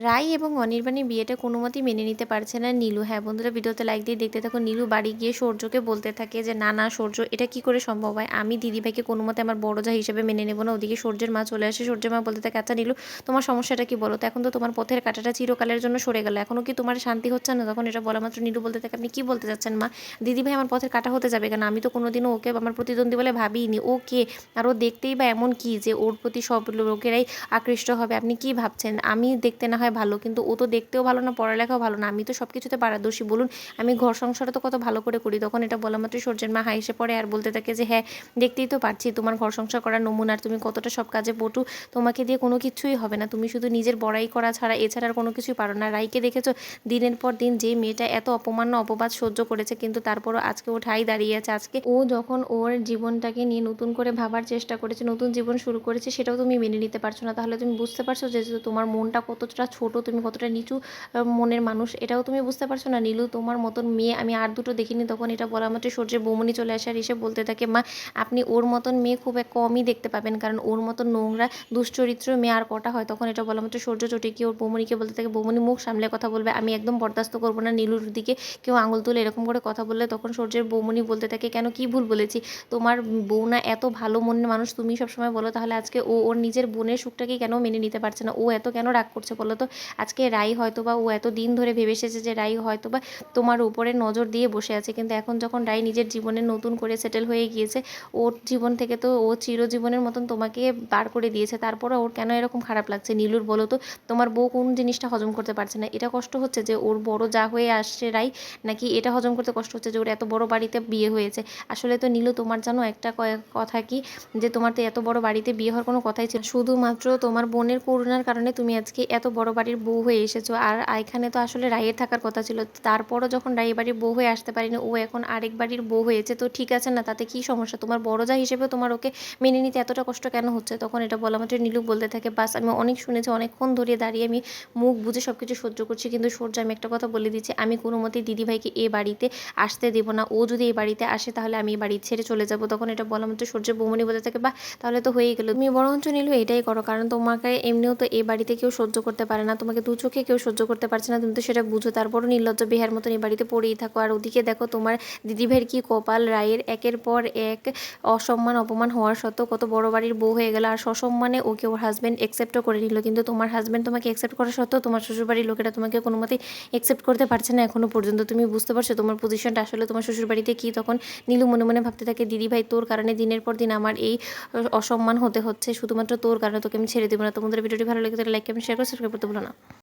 রাই এবং অনির্বাণের বিয়েটা কোনো মতেই মেনে নিতে পারছে না নীলু। হ্যাঁ বন্ধুরা, ভিডিওতে লাইক দিয়ে দেখতে থাকো। নীলু বাড়ি গিয়ে সূর্যকে বলতে থাকে যে না না সূর্য, এটা কি করে সম্ভব হয়? আমি দিদিভাইকে কোনো মতে আমার বড় যা হিসেবে মেনে নেবো না। ওদিকে সূর্যের মা চলে আসে। সূর্যের মা বলতে থাকে আচ্ছা নীলু, তোমার সমস্যাটা কি বলো তো? এখন তো তোমার পথের কাঁটাটা চিরকালের জন্য সরে গেল, এখনও কি তোমার শান্তি হচ্ছে না? তখন এটা বলা মাত্র নীলু বলতে থাকে আপনি কি বলতে চাচ্ছেন মা? দিদিভাই আমার পথের কাঁটা হতে যাবে কেন? আমি তো কোনোদিনও ওকে আমার প্রতিদ্বন্দ্বী বলে ভাবিনি। ও কে? আর ও দেখতেই বা এমন কি যে ওর প্রতি সব লোকেরাই আকৃষ্ট হবে? আপনি কি ভাবছেন? আমি দেখতে না হয় ভালো, কিন্তু ও তো দেখতেও ভালো না, পড়ালেখাও ভালো না। আমি তো সব কিছুতে পারদর্শী বলুন। আমি ঘর সংসারও তো কত ভালো করে করি। তখন এটা বলা মাত্রই সূর্যের মা হাসে পড়ে আর বলতে থাকে যে হ্যাঁ, দেখতেই তো পারছি তোমার ঘর সংসার করার নমুনা, আর তুমি কতটা সব কাজে পটু। তোমাকে দিয়ে কোনো কিছুই হবে না। তুমি শুধু নিজের বড়াই করা ছাড়া এছাড়া আর কোনো কিছুই পারো না। রাইকে দেখেছো দিনের পর দিন যে মেয়েটা এত অপমান্য অপবাদ সহ্য করেছে, কিন্তু তারপরও আজকে ও ঠাঁই দাঁড়িয়ে আছে। আজকে ও যখন ওর জীবনটাকে নিয়ে নতুন করে ভাবার চেষ্টা করেছে, নতুন জীবন শুরু করেছে, সেটাও তুমি মেনে নিতে পারছো না। তাহলে তুমি বুঝতে পারছো যে যে তোমার মনটা কতটা ছোট, তুমি কতটা নিচু মনের মানুষ, এটাও তুমি বুঝতে পারছো না? নীলু, তোমার মতন মেয়ে আমি আর দুটো দেখিনি। তখন এটা বলা মাত্র সূর্যের বৌমনি চলে আসে আর এসে বলতে থাকে মা, আপনি ওর মতন মেয়ে খুব কমই দেখতে পাবেন, কারণ ওর মতন নোংরা দুশ্চরিত্র মেয়ে আর কটা হয়? তখন এটা বলা মাত্র সূর্য চটে গিয়ে ওর বৌমনিকে বলতে থাকে বৌমনি মুখ সামলে কথা বলবে, আমি একদম বরদাস্ত করবো না নীলুর দিকে কেউ আঙুল তুলে এরকম করে কথা বললে। তখন সূর্যের বৌমনি বলতে থাকে কেন, কি ভুল বলেছি? তোমার বউ না এত ভালো মনের মানুষ, তুমি সবসময় বলো, তাহলে আজকে ও ওর নিজের বোনের সুখটাকে কেন মেনে নিতে পারছে না? ও এত কেন রাগ করছে বলো তো? আজকে রাই হয়তো বা ও এত দিন ধরে ভেবে এসেছে যে রাই হয়তো বা তোমার উপরে নজর দিয়ে বসে আছে, কিন্তু এখন যখন রাই নিজের জীবনে নতুন করে সেটেল হয়ে গিয়েছে, ওর জীবন থেকে তো ও চিরজীবনের মতন তোমাকে বার করে দিয়েছে, তারপরে ওর কেন এরকম খারাপ লাগছে? নীলুর বলো তো, তোমার বউ কোন জিনিসটা হজম করতে পারছে না? এটা কষ্ট হচ্ছে যে ওর বড় যা হয়ে আসছে রাই, নাকি এটা হজম করতে কষ্ট হচ্ছে যে ওর এত বড় বাড়িতে বিয়ে হয়েছে? আসলে তো নীলু, তোমার জানো একটা কথা কি, যে তোমার তো এত বড় বাড়িতে বিয়ে হওয়ার কোনো কথাই ছিল না। শুধুমাত্র তোমার বোনের করুণার কারণে তুমি আজকে এত বড় বাড়ির বউ হয়ে এসেছো। আর এখানে তো আসলে রাইয়ের থাকার কথা ছিল। তারপরও যখন রাই বাড়ির বউ হয়ে আসতে পারিনি, ও এখন আরেক বাড়ির বউ হয়েছে, তো ঠিক আছে না? তাতে কি সমস্যা? তোমার বড় যা হিসেবে তোমার ওকে মেনে নিতে এতটা কষ্ট কেন হচ্ছে? তখন এটা বলা মাত্র নীলু বলতে থাকে বাস, আমি অনেক শুনেছি, অনেকক্ষণ ধরে দাঁড়িয়ে আমি মুখ বুজে সব কিছু সহ্য করছি, কিন্তু সূর্য আমি একটা কথা বলে দিচ্ছি, আমি কোনো মতেই দিদিভাইকে এ বাড়িতে আসতে দেবো না। ও যদি এই বাড়িতে আসে তাহলে আমি এই বাড়ি ছেড়ে চলে যাব। তখন এটা বলা মাত্র সূর্যের বৌমনি বলতে থাকে বাহ, তাহলে তো হয়েই গেল। তুমি বরঞ্চ নীলু এটাই করো, কারণ তোমাকে এমনিও তো এই বাড়িতে কেউ সহ্য করতে পারে না, তোমাকে দু চোখে কেউ সহ্য করতে পারছে না, তুমি তো সেটা বুঝো। তারপরও নির্লজ্জ বেহার মতন এই বাড়িতে পড়েই থাকো। আর ওদিকে দেখো তোমার দিদিভাইয়ের কি কপাল, রায়ের একের পর এক অসম্মান অপমান হওয়ার সত্ত্বেও কত বড় বাড়ির বউ হয়ে গেল, আর সসম্মানে ওকে ওর হাজব্যান্ড একসেপ্টও করে নিল। কিন্তু তোমার হাজব্যান্ড তোমাকে একসেপ্ট করা সত্ত্বেও তোমার শ্বশুরবাড়ির লোকেরা তোমাকে কোনো মতেই একসেপ্ট করতে পারছে না এখনো পর্যন্ত। তুমি বুঝতে পারছো তোমার পজিশনটা আসলে তোমার শ্বশুরবাড়িতে কি? তখন নীলু মনে মনে ভাবতে থাকে দিদিভাই, তোর কারণে দিনের পর দিন আমার এই অসম্মান হতে হচ্ছে, শুধুমাত্র তোর কারণে তোকে আমি ছেড়ে দেবো না। তোমাদের ভিডিওটি ভালো লেগে থাকলে লাইক কমেন্ট শেয়ার করে সাবস্ক্রাইব করতে ভুলো না।